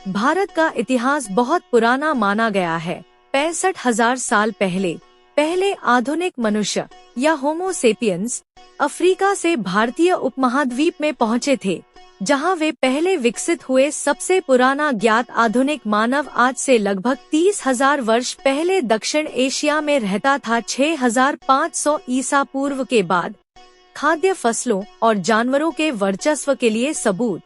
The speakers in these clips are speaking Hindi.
भारत का इतिहास बहुत पुराना माना गया है। 65,000 साल पहले आधुनिक मनुष्य या होमो सेपियंस अफ्रीका से भारतीय उपमहाद्वीप में पहुँचे थे, जहां वे पहले विकसित हुए। सबसे पुराना ज्ञात आधुनिक मानव आज से लगभग 30,000 वर्ष पहले दक्षिण एशिया में रहता था। 6,500 ईसा पूर्व के बाद खाद्य फसलों और जानवरों के वर्चस्व के लिए सबूत,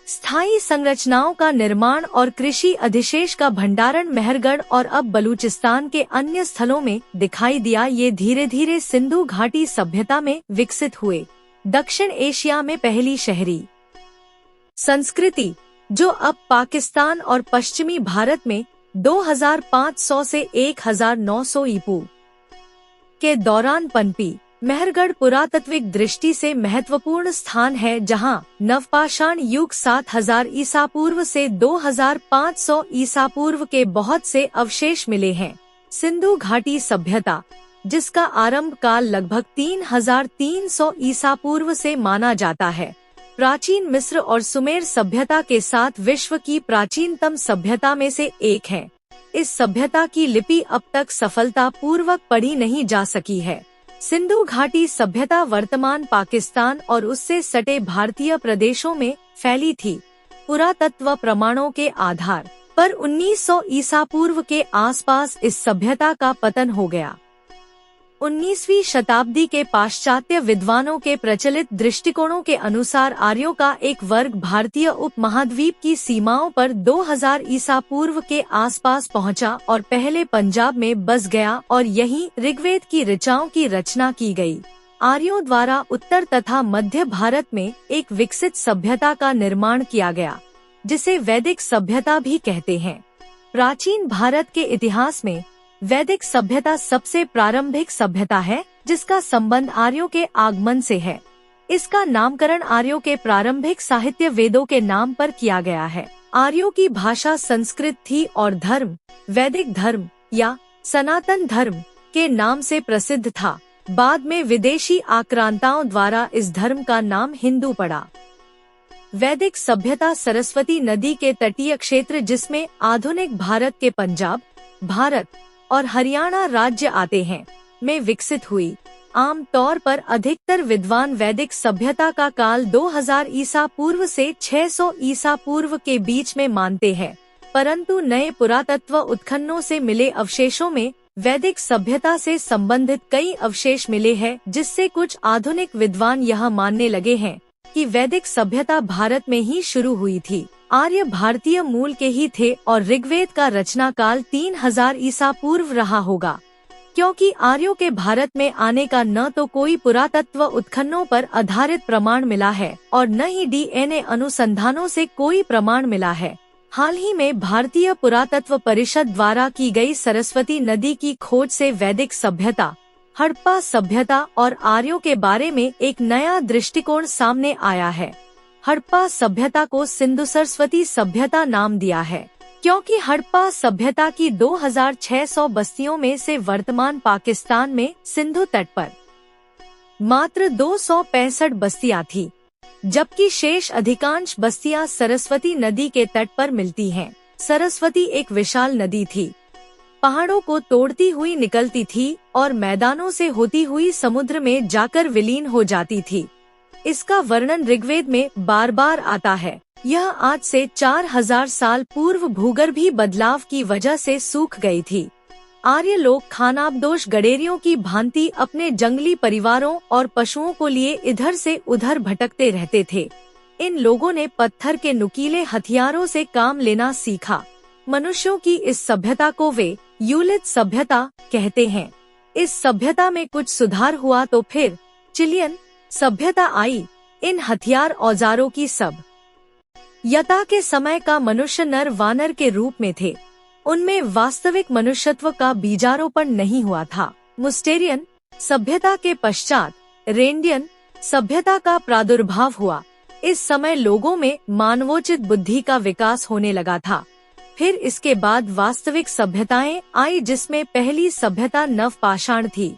स्थायी संरचनाओं का निर्माण और कृषि अधिशेष का भंडारण मेहरगढ़ और अब बलूचिस्तान के अन्य स्थलों में दिखाई दिया। ये धीरे धीरे सिंधु घाटी सभ्यता में विकसित हुए। दक्षिण एशिया में पहली शहरी संस्कृति, जो अब पाकिस्तान और पश्चिमी भारत में 2500 से 1900 ईपू के दौरान पनपी। मेहरगढ़ पुरातात्विक दृष्टि से महत्वपूर्ण स्थान है, जहां नवपाषाण युग 7000 ईसा पूर्व से 2500 ईसा पूर्व के बहुत से अवशेष मिले हैं। सिंधु घाटी सभ्यता, जिसका आरंभ काल लगभग 3300 ईसा पूर्व से माना जाता है, प्राचीन मिस्र और सुमेर सभ्यता के साथ विश्व की प्राचीनतम सभ्यता में से एक है। इस सभ्यता की लिपि अब तक सफलता पूर्वक पढ़ी नहीं जा सकी है। सिंधु घाटी सभ्यता वर्तमान पाकिस्तान और उससे सटे भारतीय प्रदेशों में फैली थी। पुरातत्व प्रमाणों के आधार पर 1900 ईसा पूर्व के आसपास इस सभ्यता का पतन हो गया। 19वीं शताब्दी के पाश्चात्य विद्वानों के प्रचलित दृष्टिकोणों के अनुसार आर्यों का एक वर्ग भारतीय उपमहाद्वीप की सीमाओं पर 2000 ईसा पूर्व के आसपास पहुंचा और पहले पंजाब में बस गया और यहीं ऋग्वेद की ऋचाओं की रचना की गई। आर्यों द्वारा उत्तर तथा मध्य भारत में एक विकसित सभ्यता का निर्माण किया गया, जिसे वैदिक सभ्यता भी कहते हैं। प्राचीन भारत के इतिहास में वैदिक सभ्यता सबसे प्रारंभिक सभ्यता है, जिसका संबंध आर्यों के आगमन से है। इसका नामकरण आर्यों के प्रारंभिक साहित्य वेदों के नाम पर किया गया है। आर्यों की भाषा संस्कृत थी और धर्म वैदिक धर्म या सनातन धर्म के नाम से प्रसिद्ध था। बाद में विदेशी आक्रांताओं द्वारा इस धर्म का नाम हिंदू पड़ा। वैदिक सभ्यता सरस्वती नदी के तटीय क्षेत्र, जिसमें आधुनिक भारत के पंजाब, भारत और हरियाणा राज्य आते हैं, में विकसित हुई। आम तौर पर अधिकतर विद्वान वैदिक सभ्यता का काल 2000 ईसा पूर्व से 600 ईसा पूर्व के बीच में मानते हैं, परंतु नए पुरातत्व उत्खननों से मिले अवशेषों में वैदिक सभ्यता से संबंधित कई अवशेष मिले हैं, जिससे कुछ आधुनिक विद्वान यह मानने लगे हैं कि वैदिक सभ्यता भारत में ही शुरू हुई थी। आर्य भारतीय मूल के ही थे और ऋग्वेद का रचना काल 3000 ईसा पूर्व रहा होगा, क्योंकि आर्यों के भारत में आने का न तो कोई पुरातत्व उत्खननों पर आधारित प्रमाण मिला है और न ही DNA अनुसंधानों से कोई प्रमाण मिला है। हाल ही में भारतीय पुरातत्व परिषद द्वारा की गई सरस्वती नदी की खोज से वैदिक सभ्यता, हड़प्पा सभ्यता और आर्यों के बारे में एक नया दृष्टिकोण सामने आया है। हड़प्पा सभ्यता को सिंधु सरस्वती सभ्यता नाम दिया है, क्योंकि हड़प्पा सभ्यता की 2600 बस्तियों में से वर्तमान पाकिस्तान में सिंधु तट पर मात्र 265 बस्तियां थी, जबकि शेष अधिकांश बस्तियां सरस्वती नदी के तट पर मिलती हैं। सरस्वती एक विशाल नदी थी, पहाड़ों को तोड़ती हुई निकलती थी और मैदानों से होती हुई समुद्र में जाकर विलीन हो जाती थी। इसका वर्णन ऋग्वेद में बार बार आता है। यह आज से 4000 साल पूर्व भूगर्भीय बदलाव की वजह से सूख गई थी। आर्य लोग खानाबदोश गडेरियों की भांति अपने जंगली परिवारों और पशुओं को लिए इधर से उधर भटकते रहते थे। इन लोगों ने पत्थर के नुकीले हथियारों से काम लेना सीखा। मनुष्यों की इस सभ्यता को वे यूलित सभ्यता कहते हैं। इस सभ्यता में कुछ सुधार हुआ तो फिर चिलियन सभ्यता आई। इन हथियार औजारों की सब यता के समय का मनुष्य नर वानर के रूप में थे। उनमें वास्तविक मनुष्यत्व का बीजारोपण नहीं हुआ था। मुस्टेरियन सभ्यता के पश्चात रेंडियन सभ्यता का प्रादुर्भाव हुआ। इस समय लोगों में मानवोचित बुद्धि का विकास होने लगा था। फिर इसके बाद वास्तविक सभ्यताएं आई, जिसमें पहली सभ्यता नवपाषाण थी।